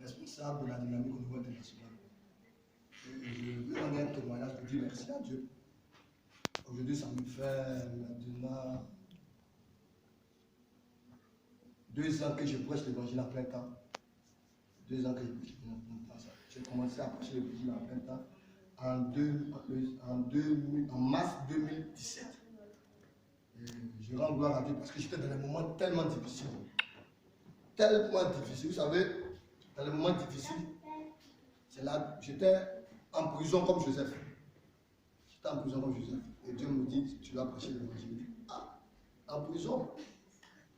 responsable de la dynamique au niveau international. Et je veux donner un témoignage pour dire merci à Dieu. Aujourd'hui, ça me fait maintenant 2 ans que je prêche l'évangile en plein temps. 2 ans que je prêche l'évangile en plein temps. J'ai commencé à prêcher l'évangile en plein temps en mars 2017. Et je rends gloire à Dieu parce que j'étais dans des moments tellement difficiles. Tellement difficiles. Vous savez, dans les moments difficiles, c'est là, j'étais en prison comme Joseph. J'étais en prison comme Joseph. Et Dieu me dit, tu dois prêcher l'évangile. Ah, en prison.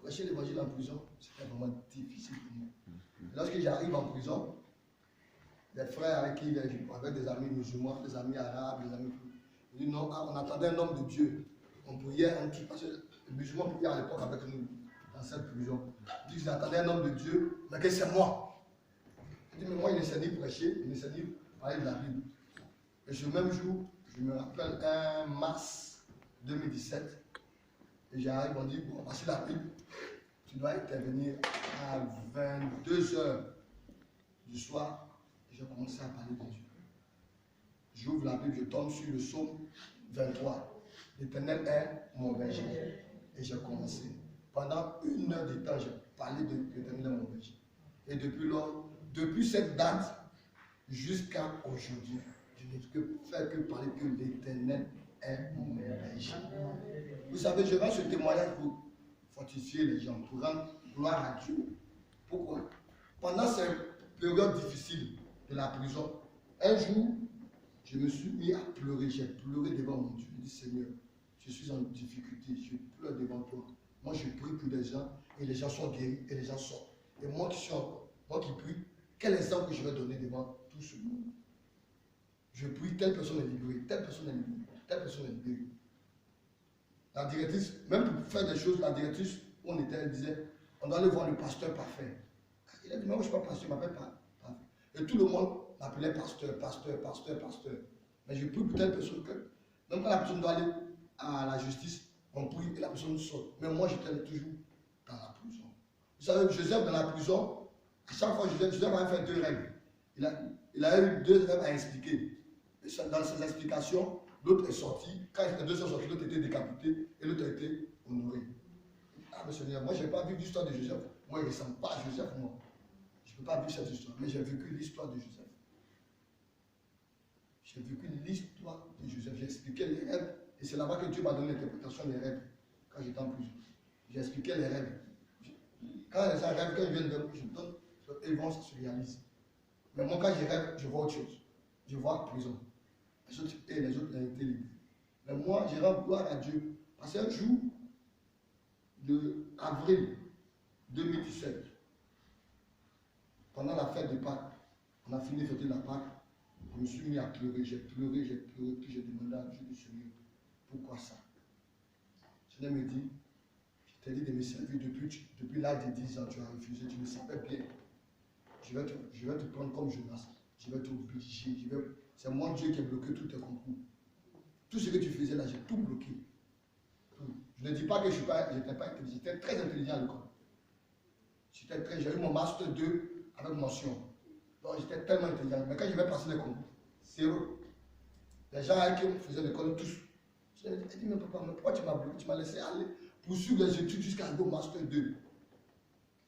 Prêcher l'évangile en prison, c'était vraiment difficile pour moi. Et lorsque j'arrive en prison, les frères avec qui avec des amis musulmans, des amis arabes, des amis. Ils disent non, on attendait un homme de Dieu. On priait un truc, parce que les musulmans priaient à l'époque avec nous, dans cette prison. Ils disent qu'ils attendaient un homme de Dieu, mais que c'est moi. Je dis, mais moi, il ne sait ni prêcher, il ne sait ni parler de la Bible. Et ce même jour, je me rappelle un mars 2017, et j'arrive, on dit, bon, voici la Bible, tu dois intervenir à 22h du soir, et je commence à parler de Dieu. J'ouvre la Bible, je tombe sur le psaume 23. L'Éternel est mon berger. Et j'ai commencé. Pendant 1 heure de temps, j'ai parlé de l'Éternel est mon berger. Et depuis cette date jusqu'à aujourd'hui, je ne fais que parler que l'Éternel est mon berger. Vous savez, je rends ce témoignage pour fortifier les gens, pour rendre gloire à Dieu. Pourquoi? Pendant ces périodes difficiles de la prison, un jour, je me suis mis à pleurer. J'ai pleuré devant mon Dieu. Je dis, Seigneur, je suis en difficulté, je pleure devant toi. Moi, je prie pour des gens et les gens sont guéris et les gens sortent. Et moi qui prie, quel exemple que je vais donner devant tout ce monde? Je prie, telle personne est libérée, telle personne est libérée, telle personne est libérée. La directrice, même pour faire des choses, la directrice, où on était, elle disait, on doit aller voir le pasteur parfait. Il a dit, moi, je ne suis pas pasteur, je m'appelle pas parfait. Et tout le monde m'appelait pasteur. Mais je prie pour telle personne que, même quand la personne doit aller à la justice, on prie et la personne sort. Mais moi, j'étais toujours dans la prison. Vous savez, Joseph dans la prison, à chaque fois, Joseph avait fait 2 règles. Il a eu 2 règles à expliquer. Et dans ses explications, l'autre est sorti. Quand les 2 sont sortis, l'autre était décapité et l'autre a été honoré. Ah, mais Seigneur, moi, je n'ai pas vu l'histoire de Joseph. Moi, il ne ressemble pas à Joseph, moi. Je ne peux pas vivre cette histoire, mais j'ai vécu l'histoire de Joseph. J'ai vécu l'histoire de Joseph. J'ai expliqué les rêves. Et c'est là-bas que Dieu m'a donné l'interprétation des rêves. Quand j'étais en prison. J'ai expliqué les rêves. Quand les gens rêvent, quand ils viennent de je donne, ils vont se réaliser. Mais moi, quand je rêve, je vois autre chose. Je vois prison. Les autres étaient libres. Mais moi, je rends gloire à Dieu. Parce qu'un jour, de avril 2017, pendant la fête de Pâques, on a fini de fêter la Pâques. Je me suis mis à pleurer, j'ai pleuré, puis j'ai demandé à Dieu du Seigneur, pourquoi ça? Le Seigneur me dit, je t'ai dit de me servir depuis l'âge de 10 ans, tu as refusé, tu le savais bien. Je vais te prendre comme Jonas, je vais t'obliger, c'est moi Dieu qui ai bloqué tous tes concours. Tout ce que tu faisais là, j'ai tout bloqué. Tout. Je ne dis pas que je n'étais pas intelligent, j'étais très intelligent à l'école. J'ai eu mon master 2 avec mention. Donc j'étais tellement intelligent. Mais quand je vais passer les concours, 0. Les gens avec qui on faisait l'école, tous. Je lui ai dit, mais papa, mais pourquoi tu m'as bloqué? Tu m'as laissé aller poursuivre les études jusqu'à arriver au master 2.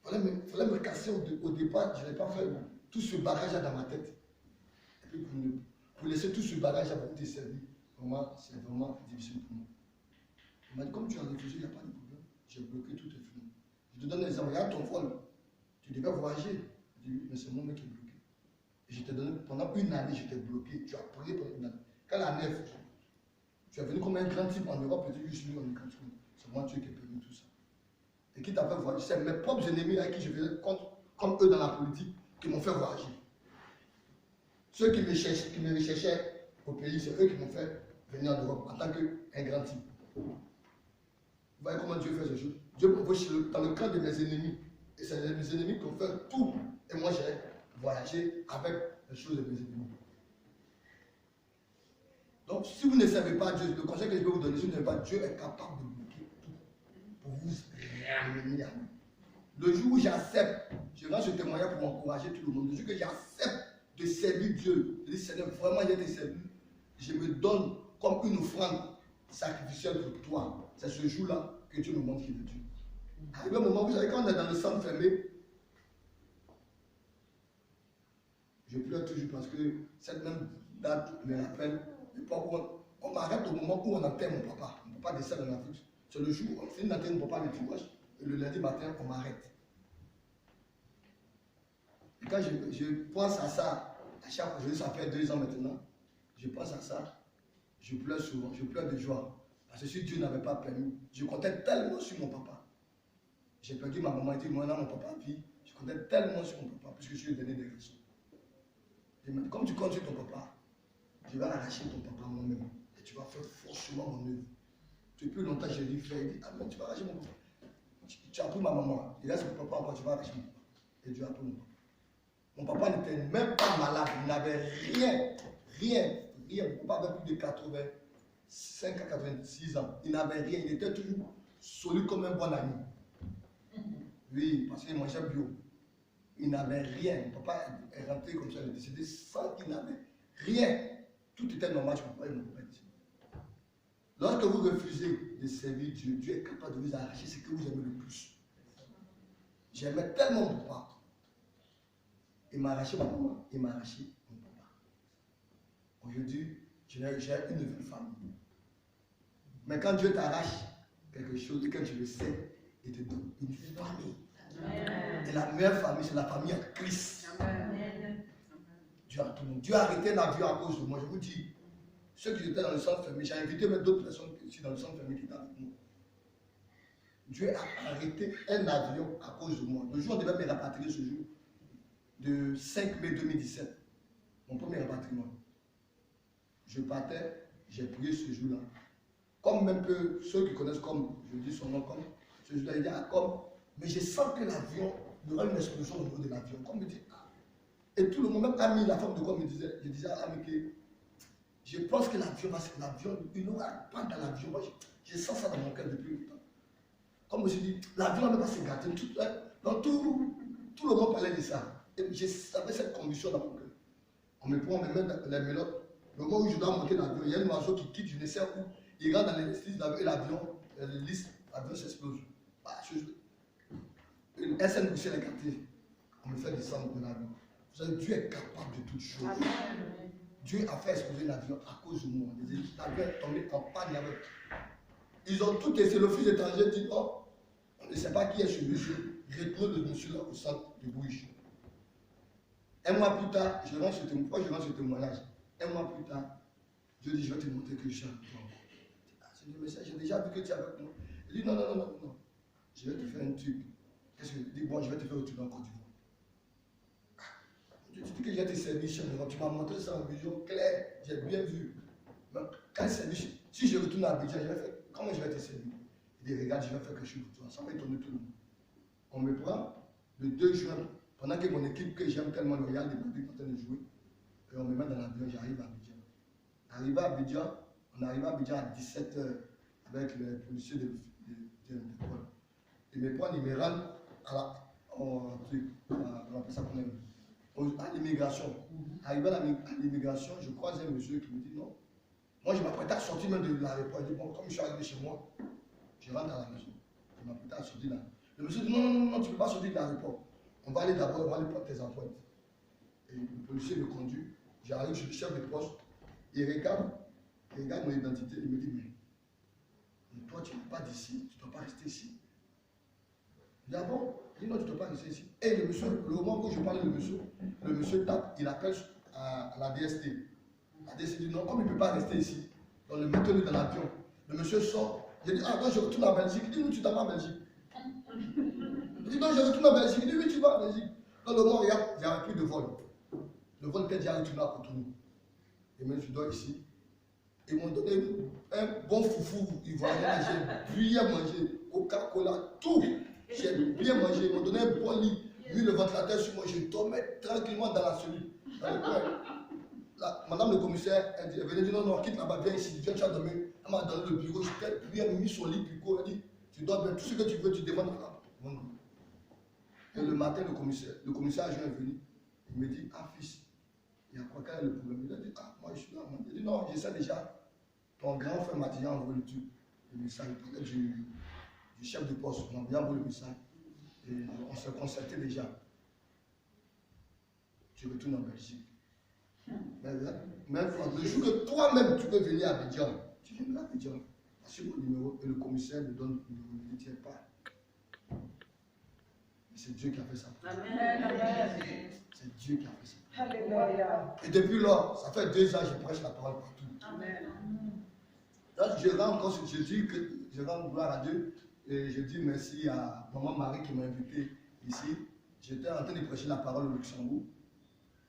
Il fallait me casser au départ, je n'ai pas fait tout ce bagage dans ma tête. Et puis pour laisser tout ce bagage pour te servir, vraiment, c'est vraiment difficile pour moi. Il m'a dit, comme tu as refusé, il n'y a pas de problème. J'ai bloqué tout tes films. Je te donne un exemple, regarde ton vol. Tu devais voyager. Je dis, mais c'est moi qui ai bloqué. Et je t'ai donné, pendant 1 année, j'étais bloqué. Tu as prié pendant 1 année. Quand la nef, tu es venu comme un grand type en Europe, et tu suis venu en grand type. C'est moi Dieu qui ai permis tout ça. Et qui t'a fait voyager? C'est mes propres ennemis avec qui je faisais contre, comme eux dans la politique, qui m'ont fait voyager. Ceux qui me recherchaient au pays, c'est eux qui m'ont fait venir en Europe en tant qu'un grand type. Vous voyez comment Dieu fait ces choses? Dieu m'envoie dans le camp de mes ennemis. Et c'est mes ennemis qui ont fait tout. Et moi, j'ai voyagé avec les choses de mes ennemis. Donc, si vous ne savez pas Dieu, le conseil que je peux vous donner, si vous ne savez pas, Dieu est capable de bloquer tout pour vous ramener à nous. Le jour où j'accepte, je rends ce témoignage pour encourager tout le monde. Le jour que j'accepte de servir Dieu, je dis Seigneur, vraiment j'ai été servi, je me donne comme une offrande sacrificielle pour toi. C'est ce jour-là que Dieu me montre qu'il est Dieu. Arrivé un moment, vous savez, quand on est dans le centre fermé, je pleure toujours parce que cette même date me rappelle on m'arrête au moment où on enterre mon papa. Mon papa décède en Afrique. C'est le jour où on finit d'enterrer mon papa le dimanche. Et le lundi matin, on m'arrête. Et quand je pense à ça, à chaque fois, ça fait 2 ans maintenant, je pense à ça, je pleure souvent, je pleure de joie. Parce que si Dieu n'avait pas permis, je comptais tellement sur mon papa. J'ai perdu ma maman, et dit, moi, là, mon papa vit. Je comptais tellement sur mon papa, puisque je lui ai donné des raisons. Il m'a dit, comme tu comptes sur ton papa, je vais arracher ton papa moi-même. Et tu vas faire forcément mon œuvre. Depuis longtemps, j'ai dit, frère, il dit, ah, mais tu vas arracher mon papa. Tu as pris ma maman, il reste mon papa encore, tu vas arracher mon papa. Et Dieu a pris mon papa. Mon papa n'était même pas malade, il n'avait rien. Mon papa avait plus de 85 à 86 ans. Il n'avait rien, il était toujours solide comme un bon ami. Oui, parce qu'il mangeait bio. Il n'avait rien. Mon papa est rentré comme ça, il est décédé sans qu'il n'avait rien. Tout était normal, mon papa et mon papa. Lorsque vous refusez de servir Dieu, Dieu est capable de vous arracher ce que vous aimez le plus. J'aimais tellement mon papa. Il m'a arraché ma maman, il m'a arraché mon papa. Aujourd'hui, j'ai une nouvelle famille. Mais quand Dieu t'arrache quelque chose, quand tu le sais, il te donne une famille. Et la meilleure famille, c'est la famille en Christ. Dieu a tout le monde. Dieu a arrêté l'avion à cause de moi. Je vous dis, ceux qui étaient dans le centre fermé, j'ai invité même d'autres personnes ici dans le centre fermé qui étaient avec nous. Dieu a arrêté un avion à cause de moi. Le jour où on devait me rapatrier ce jour, de 5 mai 2017, mon premier rapatriement. Je partais, j'ai prié ce jour-là. Comme même peu, ceux qui connaissent comme, je dis son nom comme, ce jour-là, il dit, ah, comme, mais je sens que l'avion, il y aura une explosion au niveau de l'avion. Comme me dit, ah. Et tout le monde, même Ami, la femme de quoi me disait, je disais à Ami que je pense que l'avion, parce que l'avion, il n'aura pas dans l'avion. Moi, je sens ça dans mon cœur depuis longtemps. Comme je me suis dit, l'avion ne va pas se gâter. Tout le monde parlait de ça. Et j'avais cette conviction dans mon cœur. On me prend, on me met dans les mélodes. Le moment où je dois monter l'avion, il y a un oiseau qui quitte, je ne sais où. Il rentre dans l'hélice et l'avion s'explose. Une SN Bruxelles est gâtée. On me fait descendre de l'avion. Vous savez, Dieu est capable de toutes choses. Amen. Dieu a fait exploser l'avion à cause de moi. L'avion est tombé en panne. Ils ont tout essayé. L'office étranger dit, oh, on ne sait pas qui est ce monsieur. Retourne le monsieur là au centre de Bruges. Un mois plus tard, je rends ce témoignage. Un mois plus tard, Dieu dit, je vais te montrer que je suis avec toi. Je dis, mais ça, j'ai déjà vu que tu es avec moi. Il dit, non. Je vais te faire un truc. Qu'est-ce que je dis? Bon, je vais te faire un truc en Côte d'Ivoire. Tu dis que j'ai été servi chez moi. Tu m'as montré ça en vision claire. J'ai bien vu. Mais quand si je retourne à Abidjan, comment je vais te servir? Il dit, regarde, je vais faire quelque chose pour toi. Ça va étonner tout le monde. On me prend le 2 juin, pendant que mon équipe que j'aime tellement, le Real de Madrid est en train de jouer, et on me met dans l'avion, j'arrive à Abidjan. On arrive à Abidjan à 17h avec le policier de l'école. Ils me prennent, ils me rendent à l'immigration. Arrivé à l'immigration, je croise un monsieur qui me dit non. Moi, je m'apprêtais à sortir même de l'aéroport. Je dis bon, comme je suis arrivé chez moi, je rentre à la maison. Je m'apprêtais à sortir là. Le monsieur dit non, tu ne peux pas sortir de l'aéroport. On va aller d'abord, on va aller prendre tes empreintes. Et le policier me conduit. J'arrive chez le chef de poste. Il regarde mon identité. Il me dit mais toi, tu n'es pas d'ici. Tu ne dois pas rester ici. Je dis ah bon? Il dit non, tu ne dois pas rester ici. Et le monsieur, le moment où je parle de le monsieur tape, il appelle à la DST. La DST dit non, comme il ne peut pas rester ici, donc le metteur dans l'avion. Le monsieur sort. Je dis ah non, je retourne en Belgique. Il dit non, tu t'en vas en Belgique. Il dit non, je retourne en Belgique. Il dit oui, tu vas en Belgique. Dans le moment, regarde, il n'y avait plus de vol. Le vol était déjà retourné à Cotonou. Et même je dors ici. Ils m'ont donné un bon foufou ivoirien. J'ai bien mangé. Coca-Cola, tout. J'ai bien mangé. Ils m'ont donné un bon lit. Mis le ventilateur sur moi. Je dormais tranquillement dans la cellule. Madame le commissaire, elle venait dire non, quitte là-bas, viens ici. Viens, tu as dormi. Elle m'a donné le bureau. J'étais bien mis son lit. Puis elle dit tu dois bien. Tout ce que tu veux, tu demandes. Et le matin, le commissaire adjoint est venu. Il me dit, ah fils, il y a quoi, quel est le problème? Il a dit, ah, moi je suis là. Il a dit, non, je sais déjà. Ton grand frère m'a déjà envoyé le message, peut-être du chef de poste. On m'a bien envoyé le message. Et on s'est concerté déjà. Tu retournes en Belgique. Mais le jour que toi-même tu peux venir à Abidjan, tu viendras à Abidjan. Parce que mon numéro, et le commissaire me donne le numéro, il ne tient pas. Mais c'est Dieu qui a fait ça. Amen. C'est Dieu qui a fait ça. Alléluia. Et depuis lors, ça fait 2 ans que je prêche la parole partout. Amen. Donc je rends encore, je dis que je rends gloire à Dieu et je dis merci à maman Marie qui m'a invité ici. J'étais en train de prêcher la parole au Luxembourg.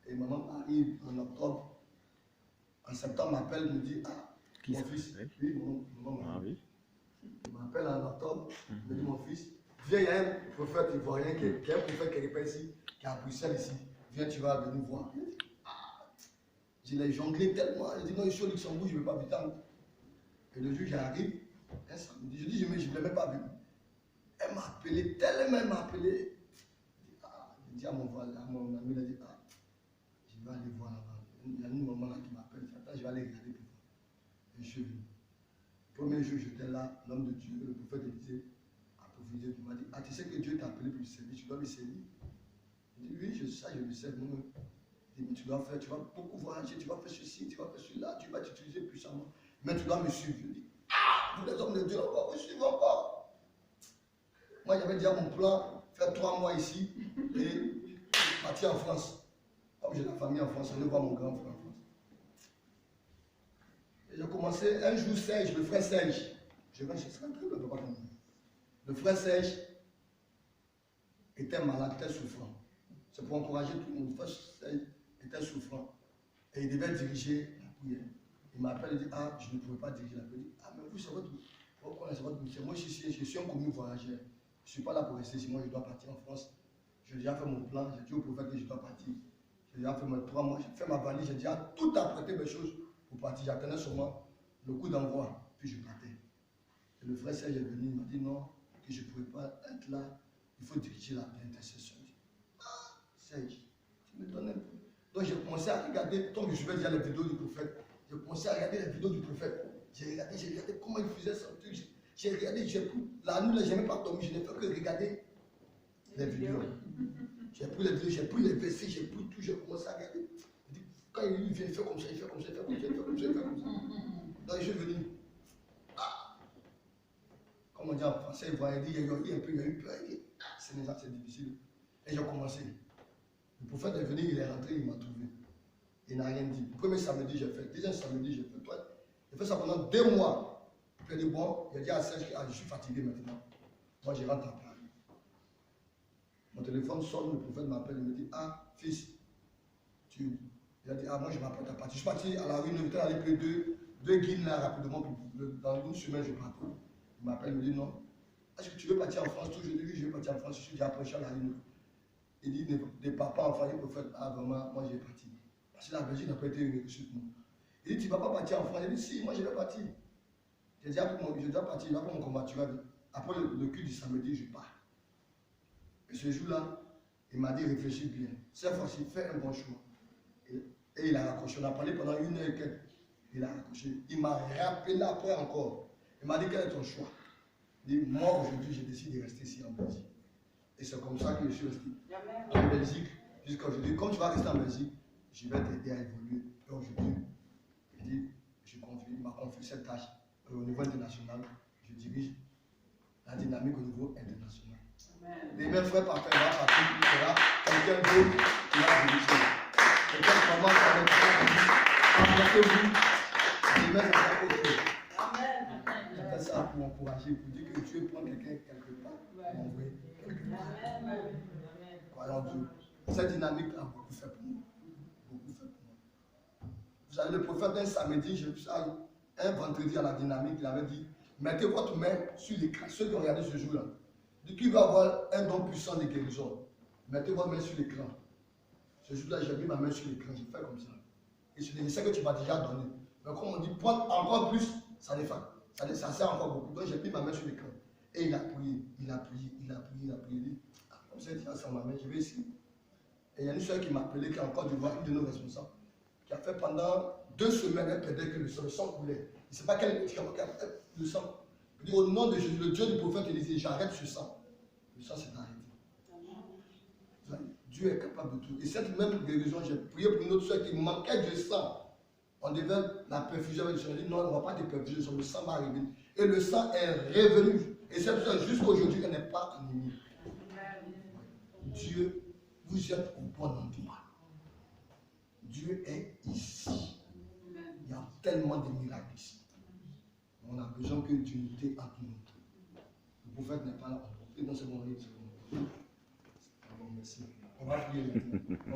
Et maman Marie, en octobre, en septembre, m'appelle, me dit, ah, mon fils, oui, maman Marie. Il m'appelle en octobre, me dit, mon fils, viens, il y a un prophète ivoirien qui est un prophète qui est pas ici, qui est à Bruxelles ici. Viens, tu vas venir voir. Je l'ai jonglé tellement. Il dit, non, je suis au Luxembourg, je ne veux pas venir. Et le jour où j'arrive, un samedi, je dis, je ne voulais même pas venir. Elle m'a appelé, tellement elle m'a appelé. Je dis à mon ami, il a dit, ah, je vais aller voir là-bas. Il y a une maman là qui m'appelle, attends, je vais aller regarder pour voir. Et je suis venu. Le premier jour, j'étais là, l'homme de Dieu, le prophète Élisée, a prophétisé, il m'a dit, ah, tu sais que Dieu t'a appelé pour le servir, tu dois le servir. Je dis, oui, je le sais, moi. Il dit, mais tu dois faire, tu vas beaucoup voyager, tu vas faire ceci, tu vas faire cela, tu vas t'utiliser puissamment. Mais tu dois me suivre. Je dis, ah, vous les hommes de Dieu encore, me suivez encore. Moi, j'avais déjà mon plan, faire 3 mois ici et partir en France. Comme j'ai la famille en France, je vais voir mon grand frère en France. Et j'ai commencé un jour Serge, le frère Serge. Je vais chez Serge, le papa comme le frère Serge était malade, était souffrant. C'est pour encourager tout le monde. Le frère Serge était souffrant. Et il devait diriger la prière. Il m'appelle et dit, ah, je ne pouvais pas diriger la prière. Ah, mais vous, c'est votre mission. Moi, je suis un commis voyageur. Je ne suis pas là pour rester ici. Moi, je dois partir en France. J'ai déjà fait mon plan. J'ai dit au prophète que je dois partir. J'ai déjà fait mes 3 mois. J'ai fait ma valise. J'ai déjà tout apprêté mes choses pour partir. J'attendais seulement le coup d'envoi. Puis je partais. Et le frère Serge est venu. Il m'a dit non, que je ne pouvais pas être là. Il faut diriger la prière d'intercession. Ah, Serge, tu me donnes un peu. Donc j'ai commencé à regarder, comme je suivais déjà les vidéos du prophète, j'ai commencé à regarder les vidéos du prophète. J'ai regardé comment il faisait son truc. J'ai regardé, la nuit, je n'ai pas dormi, je n'ai fait que regarder les vidéos. J'ai pris les vidéos, j'ai pris les versets, j'ai pris tout, j'ai commencé à regarder. Quand il vient, il fait comme ça, il fait comme ça, il fait comme ça, il fait comme ça, il fait comme ça. Donc je suis venu. Ah, comme on dit en français, il voit, il dit, il y a eu peur, il dit, c'est difficile. Et j'ai commencé. Le prophète est venu, il est rentré, il m'a trouvé. Il n'a rien dit. Le premier samedi, j'ai fait. Le deuxième samedi, j'ai fait. J'ai fait ça pendant 2 mois. Puis il a dit, bon, il a dit à Serge, ah, je suis fatigué maintenant. Moi, je rentre à Paris. Mon téléphone sonne, le prophète m'appelle, il me dit, ah, fils, il a dit, ah, moi, je m'apprête à partir. Je suis parti à la rue, je vais aller prendre 2 guides là rapidement. Dans 1 semaine, je pars. Il m'appelle, il me dit, non. Est-ce que tu veux partir en France? Toujours, je dis, oui, je veux partir en France. Je suis déjà prêché à la rue. Il dit, des papas enfants, il prophète, ah vraiment, moi j'ai parti. Parce que la Belgique n'a pas été une réussite. Il dit, tu ne vas pas partir en France. Il dit, si, moi je vais partir. J'ai déjà pris parti, il va prendre mon combattant. Après le culte du samedi, je pars. Et ce jour-là, il m'a dit, réfléchis bien. Cette fois-ci, fais un bon choix. Et il a raccroché. On a parlé pendant 1 heure et quelques. Il a raccroché. Il m'a rappelé après encore. Il m'a dit, quel est ton choix? Il dit, moi aujourd'hui, j'ai décidé de rester ici en Belgique. Et c'est comme ça que je suis resté en Belgique jusqu'à aujourd'hui. Comme tu vas rester en Belgique, je vais t'aider à évoluer. Et aujourd'hui, il m'a confié cette tâche au niveau international. Je dirige la dynamique au niveau international. Les mêmes frères parfaits, il va partir, il sera quelqu'un d'autre qui va diriger. Quelqu'un qui commence avec vous, les mêmes frères autres. Je fais ça pour encourager, pour dire que Dieu prend quelqu'un quelque part, pour envoyer quelque part. Croyons Dieu. Cette dynamique a beaucoup fait pour moi. Beaucoup fait pour moi. Vous savez, le prophète, un samedi, je suis allé, un vendredi à la dynamique, il avait dit, mettez votre main sur l'écran. Ceux qui ont regardé ce jour-là, de qui va avoir un don puissant de guérison, mettez votre main sur l'écran. Ce jour-là, j'ai mis ma main sur l'écran, j'ai fait comme ça. Et je sais que tu m'as déjà donné. Mais comme on dit, prendre encore plus, ça sert encore beaucoup. Donc j'ai mis ma main sur l'écran. Et il a prié, il a prié, il a prié, il a prié. vous êtes là sans ma main, je vais ici. Et il y a une soeur qui m'a appelé, qui est encore d'Ivoire, une de nos responsables, qui a fait pendant 2 semaines, elle perdait que le sang coulait. Il ne sait pas quel médicament qu'elle a fait, le sang. Il dit au nom de Jésus, le Dieu du prophète, il dit j'arrête ce sang. Le sang s'est arrêté. Dieu est capable de tout. Et cette même guérison, j'ai prié pour une autre soeur qui manquait de sang. On devait la perfusion avec le sang. On dit non, on ne va pas te perfuser, le sang va arriver. Et le sang est revenu. Et cette soeur, jusqu'à aujourd'hui, elle n'est pas anémie. Dieu, vous êtes au bon endroit. Dieu est ici. Il y a tellement de miracles ici. On a besoin que Dieu était entre nous. Le prophète n'est pas là. Et dans ce moment, merci. On va prier.